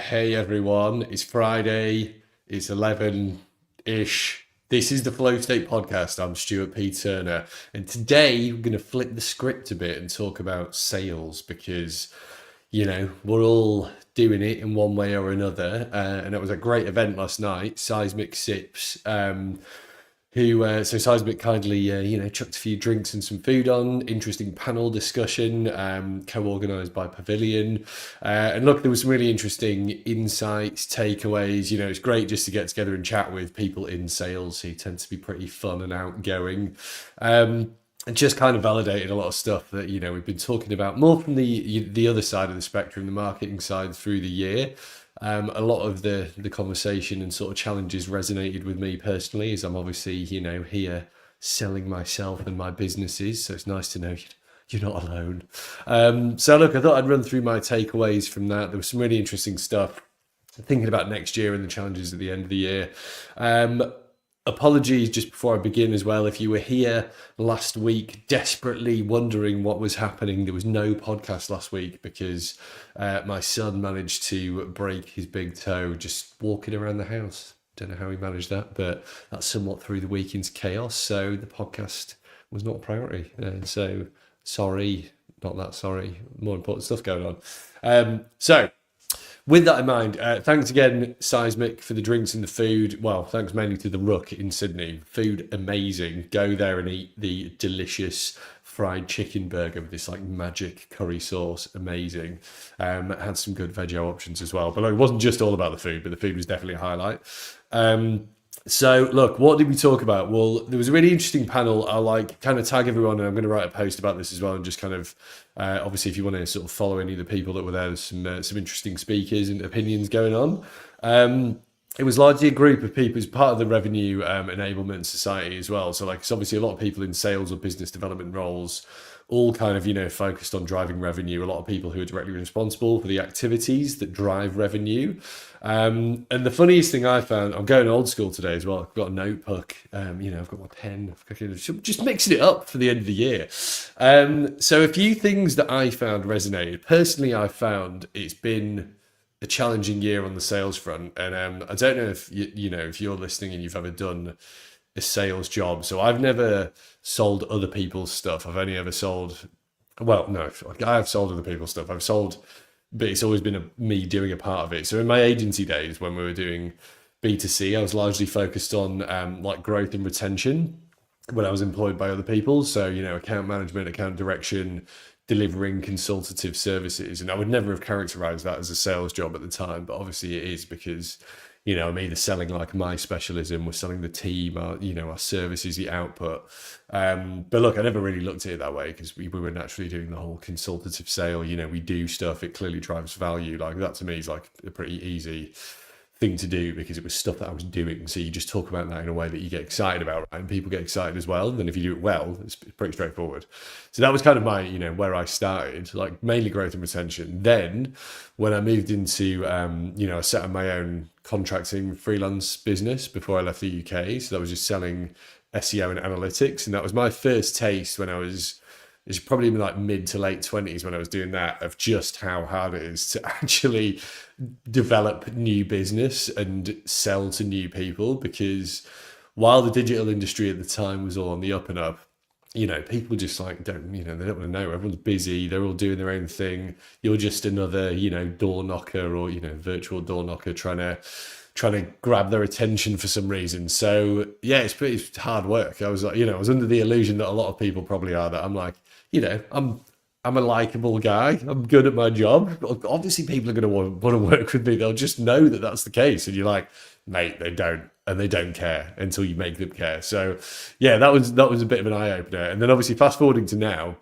Hey everyone, it's Friday, it's 11-ish. This is the Flow State Podcast. I'm Stuart P. Turner, and today we're going to flip the script a bit and talk about sales because, we're all doing it in one way or another. And it was a great event last night, Seismic Sips. So Seismic kindly, chucked a few drinks and some food on. Interesting panel discussion, co-organised by Pavilion. And look, there was some really interesting insights, takeaways. It's great just to get together and chat with people in sales who tend to be pretty fun and outgoing. And just kind of validated a lot of stuff that we've been talking about more from the other side of the spectrum, the marketing side through the year. A lot of the conversation and sort of challenges resonated with me personally, as I'm obviously here selling myself and my businesses. So it's nice to know you're not alone. So look, I thought I'd run through my takeaways from that. There was some really interesting stuff. Thinking about next year and the challenges at the end of the year. Apologies just before I begin as well. If you were here last week desperately wondering what was happening, there was no podcast last week because my son managed to break his big toe just walking around the house. Don't know how he managed that, but that somewhat threw the week into chaos. So the podcast was not a priority. So sorry, not that sorry. More important stuff going on. So with that in mind, thanks again, Seismic, for the drinks and the food. Well, thanks mainly to the Rook in Sydney. Food amazing. Go there and eat the delicious fried chicken burger with this like magic curry sauce. Amazing. Had some good veggie options as well. But it wasn't just all about the food, but the food was definitely a highlight. So look, what did we talk about? Well, there was a really interesting panel. I'll kind of tag everyone, and I'm going to write a post about this as well. And just kind of, obviously, if you want to sort of follow any of the people that were there, there's some interesting speakers and opinions going on. It was largely a group of people as part of the Revenue Enablement Society as well. So it's obviously a lot of people in sales or business development roles, all kind of, focused on driving revenue. A lot of people who are directly responsible for the activities that drive revenue. And the funniest thing I found, I'm going old school today as well. I've got a notebook, I've got my pen, just mixing it up for the end of the year. So a few things that I found resonated. Personally, I found it's been a challenging year on the sales front. And I don't know if, if you're listening and you've ever done a sales job. So I've never sold other people's stuff. I've only ever sold, I have sold other people's stuff. I've sold, but it's always been me doing a part of it. So in my agency days, when we were doing B2C, I was largely focused on growth and retention when I was employed by other people. So, account management, account direction, delivering consultative services. And I would never have characterized that as a sales job at the time, but obviously it is because I'm either selling my specialism, we're selling the team, our services, the output. But look, I never really looked at it that way because we were naturally doing the whole consultative sale. We do stuff, it clearly drives value. That to me is a pretty easy thing to do because it was stuff that I was doing. So you just talk about that in a way that you get excited about, right? And people get excited as well. And then if you do it well, it's pretty straightforward. So that was kind of my, where I started, mainly growth and retention. Then when I moved into, I set up my own contracting freelance business before I left the UK. So that was just selling SEO and analytics. And that was my first taste when it's probably mid to late 20s when I was doing that, of just how hard it is to actually develop new business and sell to new people. Because while the digital industry at the time was all on the up and up, people just don't, they don't want to know. Everyone's busy. They're all doing their own thing. You're just another, door knocker or, virtual door knocker trying to grab their attention for some reason. So yeah, it's pretty hard work. I was I was under the illusion that a lot of people probably are, that I'm a likable guy. I'm good at my job. Obviously people are going to want to work with me. They'll just know that that's the case. And you're like, mate, they don't. And they don't care until you make them care. So yeah, that was a bit of an eye opener. And then obviously fast forwarding to now,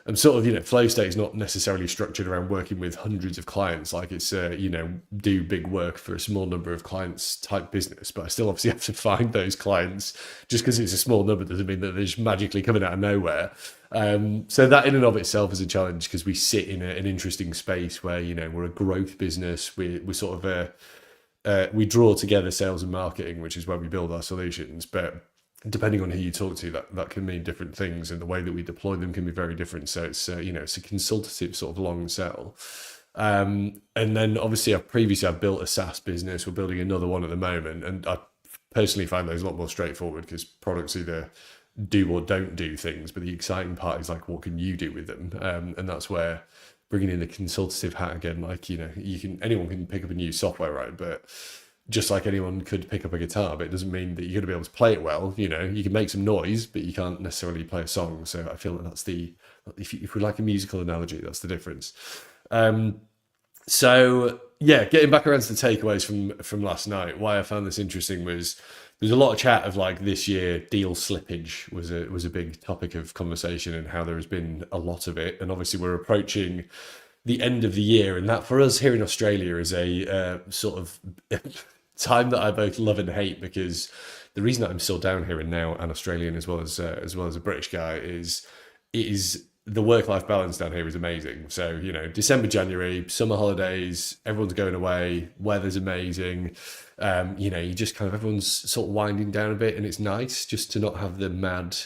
I'm sort of, flow state is not necessarily structured around working with hundreds of clients. It's, do big work for a small number of clients type business, but I still obviously have to find those clients. Just because it's a small number doesn't mean that they're just magically coming out of nowhere. So that in and of itself is a challenge because we sit in an interesting space where, we're a growth business. We're sort of we draw together sales and marketing, which is where we build our solutions. But depending on who you talk to, that can mean different things, and the way that we deploy them can be very different. So it's it's a consultative sort of long sell. And then obviously I've built a SaaS business. We're building another one at the moment, and I personally find those a lot more straightforward because products either do or don't do things, but the exciting part is like, what can you do with them? And that's where bringing in the consultative hat again, like, anyone can pick up a new software, right? But just like anyone could pick up a guitar, but it doesn't mean that you're going to be able to play it well. You can make some noise, but you can't necessarily play a song. So I feel like that's if we like a musical analogy, that's the difference. So yeah, getting back around to the takeaways from last night, why I found this interesting was there's a lot of chat of like this year deal slippage was a big topic of conversation, and how there has been a lot of it. And obviously we're approaching the end of the year, and that for us here in Australia is a sort of time that I both love and hate, because the reason that I'm still down here and now an Australian as well as a British guy is it is the work-life balance down here is amazing. So, December, January, summer holidays, everyone's going away, weather's amazing. You just kind of, everyone's sort of winding down a bit, and it's nice just to not have the mad,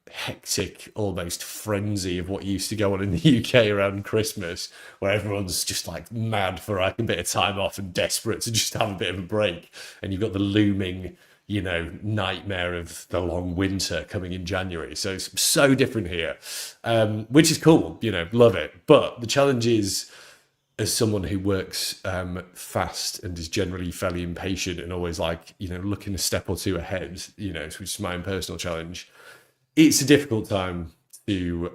hectic, almost frenzy of what used to go on in the UK around Christmas, where everyone's just like mad for like a bit of time off and desperate to just have a bit of a break. And you've got the looming, nightmare of the long winter coming in January. So it's so different here, which is cool, love it. But the challenge is, as someone who works fast and is generally fairly impatient and always like, looking a step or two ahead, which is my own personal challenge, it's a difficult time to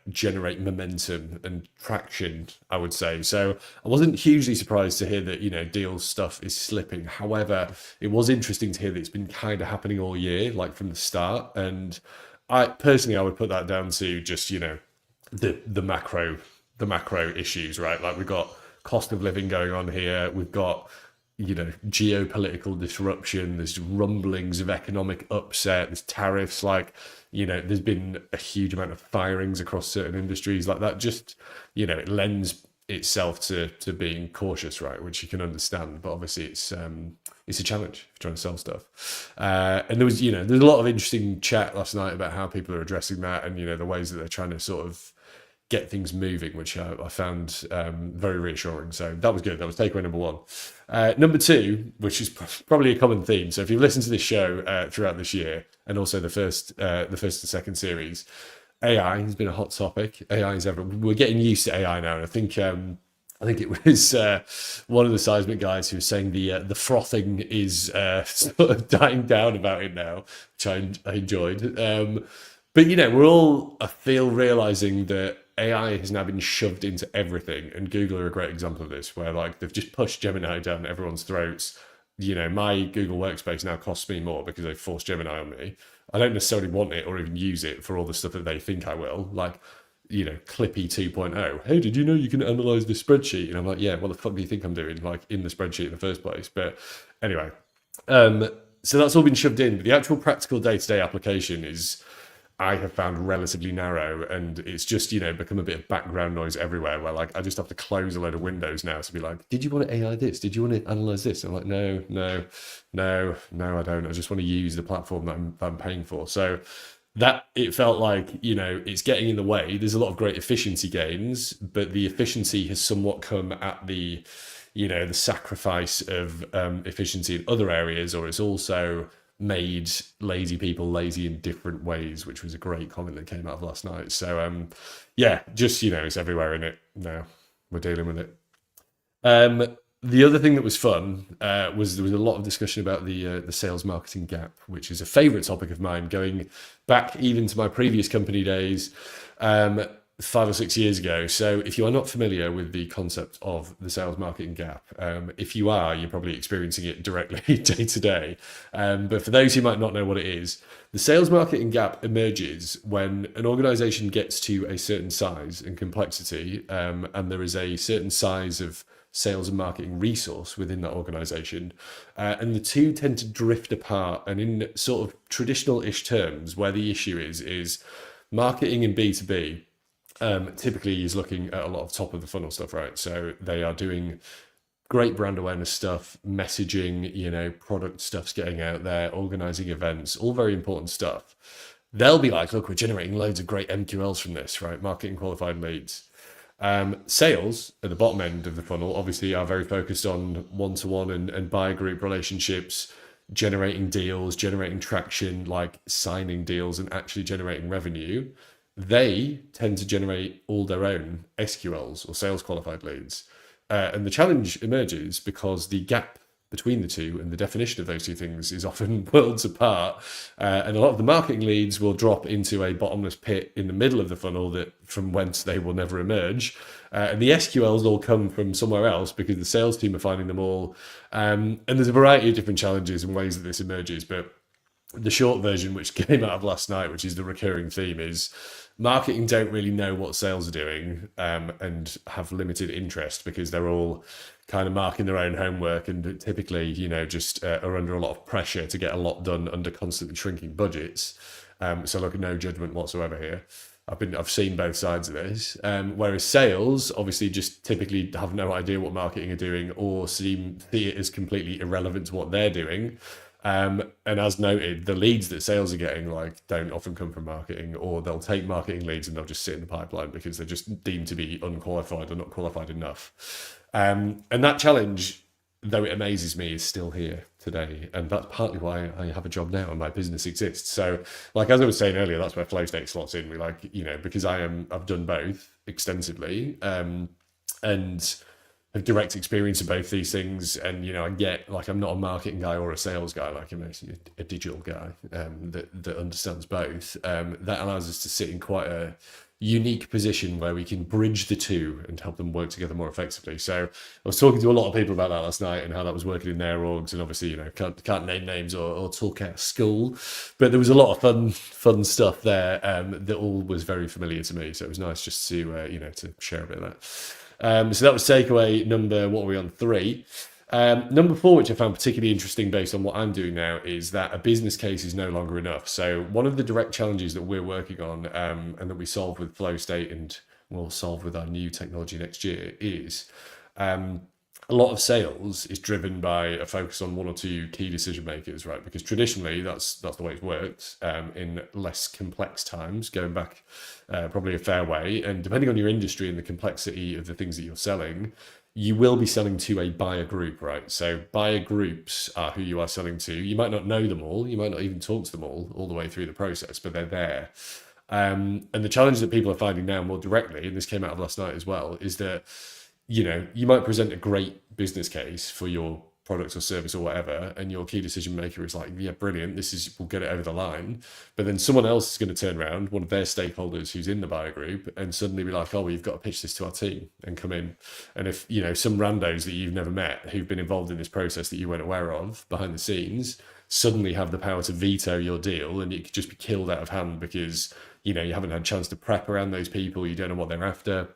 generate momentum and traction, I would say. So I wasn't hugely surprised to hear that, deals stuff is slipping. However, it was interesting to hear that it's been kind of happening all year, like from the start. And I would put that down to just, the macro issues, right? Like we've got cost of living going on here. We've got, geopolitical disruption. There's rumblings of economic upset. There's tariffs. Like, there's been a huge amount of firings across certain industries like that. Just, it lends itself to being cautious, right? Which you can understand, but obviously it's a challenge if you're trying to sell stuff. And there was, there's a lot of interesting chat last night about how people are addressing that, and, the ways that they're trying to sort of get things moving, which I found very reassuring. So that was good. That was takeaway number one. Number two, which is probably a common theme. So if you've listened to this show throughout this year, and also the first and second series, AI has been a hot topic. AI is we're getting used to AI now, and I think it was one of the seismic guys who was saying the frothing is sort of dying down about it now, which I enjoyed. But we're all, I feel, realizing that AI has now been shoved into everything, and Google are a great example of this, where like they've just pushed Gemini down everyone's throats. My Google Workspace now costs me more because they've forced Gemini on me. I don't necessarily want it or even use it for all the stuff that they think I will, like, Clippy 2.0. Hey, did you know you can analyze this spreadsheet? And I'm like, yeah, what the fuck do you think I'm doing, like, in the spreadsheet in the first place? But anyway, so that's all been shoved in. But the actual practical day-to-day application is, I have found, relatively narrow, and it's just, become a bit of background noise everywhere, where like I just have to close a load of windows now to be like, did you want to AI this? Did you want to analyze this? And I'm like, no, I don't. I just want to use the platform that I'm paying for. So that, it felt like, it's getting in the way. There's a lot of great efficiency gains, but the efficiency has somewhat come at the, the sacrifice of efficiency in other areas, or it's also made lazy people lazy in different ways, which was a great comment that came out of last night. So just, it's everywhere in it now. We're dealing with it. The other thing that was fun was there was a lot of discussion about the sales marketing gap, which is a favorite topic of mine, going back even to my previous company days, 5 or 6 years ago. So if you are not familiar with the concept of the sales marketing gap, if you are, you're probably experiencing it directly day to day. But for those who might not know what it is, the sales marketing gap emerges when an organization gets to a certain size and complexity, and there is a certain size of sales and marketing resource within that organization, and the two tend to drift apart. And in sort of traditional-ish terms, where the issue is marketing in B2B, typically is looking at a lot of top of the funnel stuff, right? So they are doing great brand awareness stuff, messaging, product stuff's getting out there, organizing events, all very important stuff. They'll be like, look, we're generating loads of great MQLs from this, right? Marketing qualified leads. Sales at the bottom end of the funnel obviously are very focused on one-to-one and buyer group relationships, generating deals, generating traction, like signing deals and actually generating revenue. They tend to generate all their own SQLs or sales qualified leads. And the challenge emerges because the gap between the two and the definition of those two things is often worlds apart. And a lot of the marketing leads will drop into a bottomless pit in the middle of the funnel that from whence they will never emerge. And the SQLs all come from somewhere else because the sales team are finding them all. And there's a variety of different challenges and ways that this emerges. But the short version, which came out of last night, which is the recurring theme, is marketing don't really know what sales are doing and have limited interest because they're all kind of marking their own homework and typically, just are under a lot of pressure to get a lot done under constantly shrinking budgets. So look, no judgment whatsoever here. I've seen both sides of this. Whereas sales obviously just typically have no idea what marketing are doing or see it as completely irrelevant to what they're doing. And as noted, the leads that sales are getting don't often come from marketing, or they'll take marketing leads and they'll just sit in the pipeline because they're just deemed to be unqualified or not qualified enough. And that challenge, though it amazes me, is still here today. And that's partly why I have a job now and my business exists. So as I was saying earlier, that's where Flow State slots in. Because I've done both extensively, and have direct experience of both these things, and I get I'm not a marketing guy or a sales guy, I'm actually a digital guy that understands both. That allows us to sit in quite a unique position where we can bridge the two and help them work together more effectively. So I was talking to a lot of people about that last night and how that was working in their orgs, and obviously can't name names or talk out of school, but there was a lot of fun stuff there that all was very familiar to me. So it was nice just to to share a bit of that. So that was takeaway number, what are we on, 3? Number 4, which I found particularly interesting based on what I'm doing now, is that a business case is no longer enough. So one of the direct challenges that we're working on and that we solve with Flow State and we'll solve with our new technology next year is a lot of sales is driven by a focus on one or two key decision makers, right? Because traditionally that's the way it's worked in less complex times, going back probably a fair way. And depending on your industry and the complexity of the things that you're selling, you will be selling to a buyer group, right? So buyer groups are who you are selling to. You might not know them all. You might not even talk to them all the way through the process, but they're there. And the challenge that people are finding now more directly, and this came out of last night as well, is that you might present a great business case for your product or service or whatever, and your key decision maker is like, yeah, brilliant, we'll get it over the line. But then someone else is going to turn around, one of their stakeholders who's in the buyer group, and suddenly be like, oh, well, you've got to pitch this to our team and come in. And if, some randos that you've never met who've been involved in this process that you weren't aware of behind the scenes suddenly have the power to veto your deal, and it could just be killed out of hand because, you haven't had a chance to prep around those people, you don't know what they're after.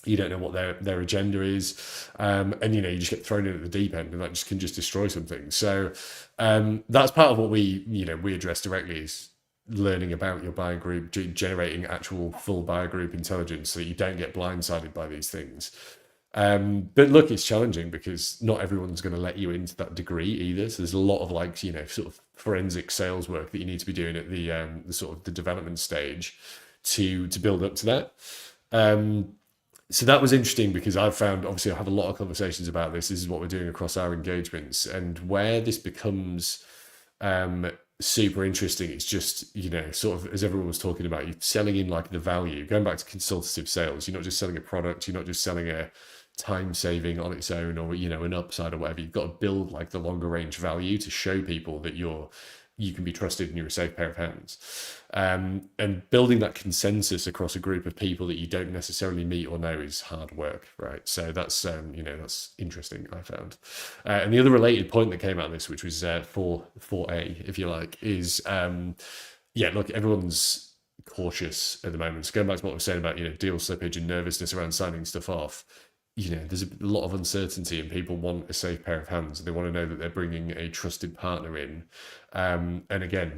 You don't know what their agenda is, and you just get thrown in at the deep end, and that can just destroy something. So that's part of what we address directly, is learning about your buyer group, generating actual full buyer group intelligence, so that you don't get blindsided by these things. But look, it's challenging because not everyone's going to let you into that degree either. So there's a lot of sort of forensic sales work that you need to be doing at the sort of the development stage to build up to that. So that was interesting because I've found, obviously I have a lot of conversations about this. This is what we're doing across our engagements, and where this becomes super interesting, it's just, sort of as everyone was talking about, you're selling in the value, going back to consultative sales. You're not just selling a product, you're not just selling a time saving on its own or, an upside or whatever. You've got to build the longer range value to show people that you can be trusted and you're a safe pair of hands. And building that consensus across a group of people that you don't necessarily meet or know is hard work, right? So that's, that's interesting, I found. And the other related point that came out of this, which was 4A, if you like, is, look, everyone's cautious at the moment. So going back to what I was saying about, deal slippage and nervousness around signing stuff off, there's a lot of uncertainty and people want a safe pair of hands. They want to know that they're bringing a trusted partner in. And again,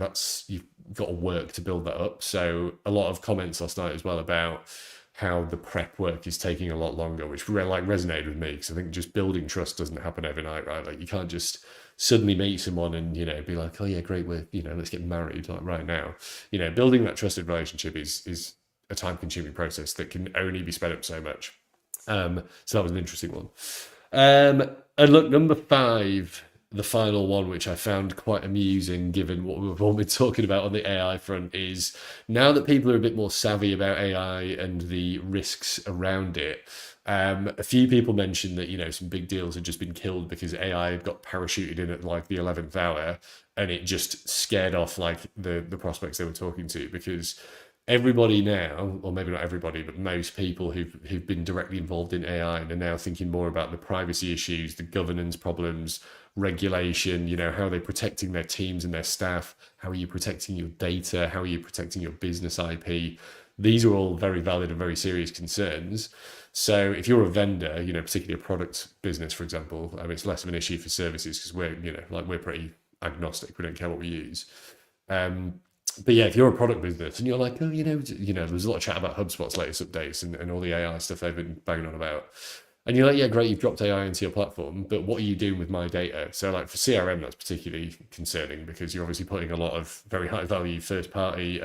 you've got to work to build that up. So a lot of comments last night as well about how the prep work is taking a lot longer, which resonated with me, because I think just building trust doesn't happen overnight, right? You can't just suddenly meet someone and, be like, oh yeah, great, let's get married right now. Building that trusted relationship is a time consuming process that can only be sped up so much. So that was an interesting one. And look, number 5, the final one, which I found quite amusing given what we've all been talking about on the AI front, is now that people are a bit more savvy about AI and the risks around it. A few people mentioned that, some big deals had just been killed because AI had got parachuted in at like the 11th hour, and it just scared off like the prospects they were talking to, because everybody now, or maybe not everybody, but most people who've been directly involved in AI and are now thinking more about the privacy issues, the governance problems, regulation, how are they protecting their teams and their staff? How are you protecting your data? How are you protecting your business IP? These are all very valid and very serious concerns. So if you're a vendor, particularly a product business, for example, it's less of an issue for services because we're pretty agnostic. We don't care what we use. But yeah, if you're a product business and you're like, oh, there's a lot of chat about HubSpot's latest updates and all the AI stuff they've been banging on about. And you're like, yeah, great, you've dropped AI into your platform, but what are you doing with my data? So like for CRM, that's particularly concerning because you're obviously putting a lot of very high value first party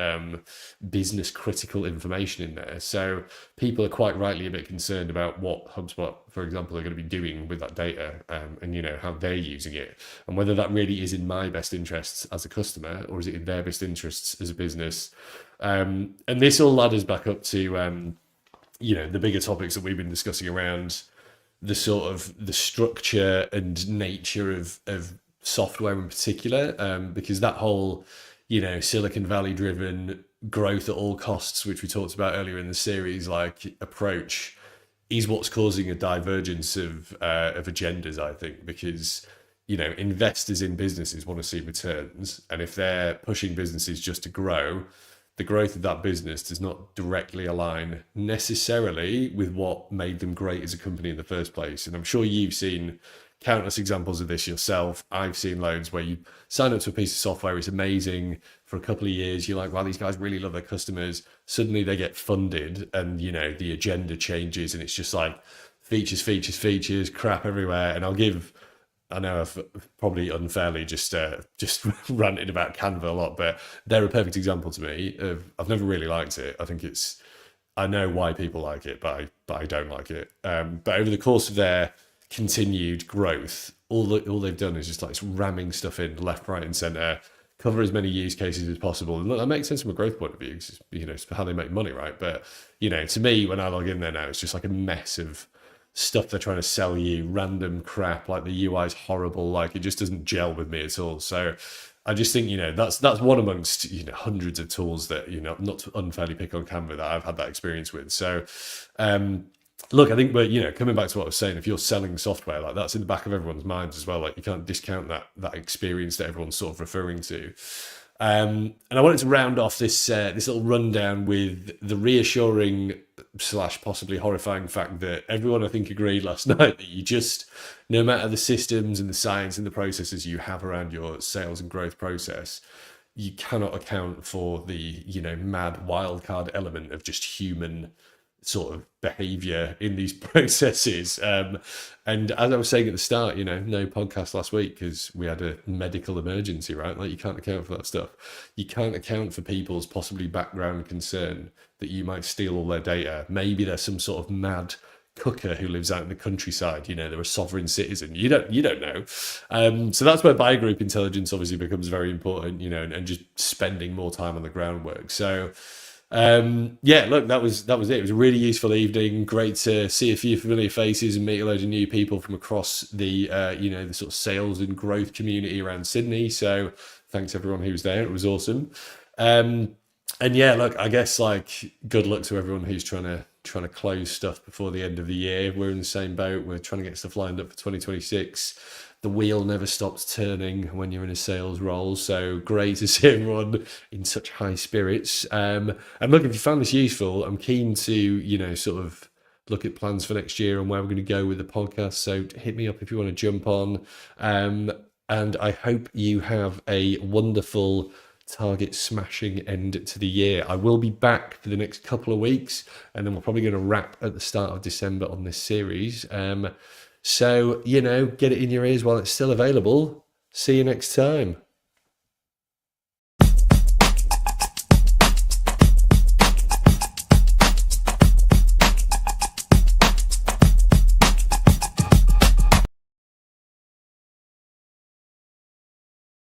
business critical information in there. So people are quite rightly a bit concerned about what HubSpot, for example, are going to be doing with that data and how they're using it and whether that really is in my best interests as a customer or is it in their best interests as a business. And this all ladders back up to the bigger topics that we've been discussing around the sort of the structure and nature of software in particular, because that whole, Silicon Valley driven growth at all costs, which we talked about earlier in the series, like approach is what's causing a divergence of agendas, I think, because, investors in businesses want to see returns. And if they're pushing businesses just to grow, the growth of that business does not directly align necessarily with what made them great as a company in the first place. And I'm sure you've seen countless examples of this yourself. I've seen loads where you sign up to a piece of software, it's amazing for a couple of years. You're like, wow, these guys really love their customers. Suddenly they get funded and, the agenda changes and it's just like features, crap everywhere. And I know I've probably unfairly just ranted about Canva a lot, but they're a perfect example to me of I've never really liked it. I know why people like it, but I don't like it. But over the course of their continued growth, all they've done is just like ramming stuff in left, right, and center, cover as many use cases as possible. And look, that makes sense from a growth point of view, because it's how they make money, right? But to me, when I log in there now, it's just like a mess of stuff they're trying to sell you, random crap, like the UI is horrible, like it just doesn't gel with me at all. So I just think that's one amongst hundreds of tools that not to unfairly pick on Canva that I've had that experience with. So look, I think we're coming back to what I was saying, if you're selling software, like that's in the back of everyone's minds as well, like you can't discount that experience that everyone's sort of referring to. And I wanted to round off this little rundown with the reassuring / possibly horrifying fact that everyone, I think, agreed last night that you just, no matter the systems and the science and the processes you have around your sales and growth process, you cannot account for the, mad wildcard element of just human sort of behavior in these processes. And as I was saying at the start, no podcast last week because we had a medical emergency, right? Like you can't account for that stuff. You can't account for people's possibly background concern that you might steal all their data. Maybe there's some sort of mad cooker who lives out in the countryside, they're a sovereign citizen. You don't know. So that's where buyer group intelligence obviously becomes very important, and just spending more time on the groundwork. So look, that was it. It was a really useful evening. Great to see a few familiar faces and meet a load of new people from across the the sort of sales and growth community around Sydney. So thanks everyone who was there. It was awesome. And yeah, look, I guess like good luck to everyone who's trying to close stuff before the end of the year. We're in the same boat. We're trying to get stuff lined up for 2026. The wheel never stops turning when you're in a sales role. So great to see everyone in such high spirits. And look, if you found this useful, I'm keen to, sort of look at plans for next year and where we're going to go with the podcast. So hit me up if you want to jump on. And I hope you have a wonderful target smashing end to the year. I will be back for the next couple of weeks, and then we're probably going to wrap at the start of December on this series. So, get it in your ears while it's still available. See you next time.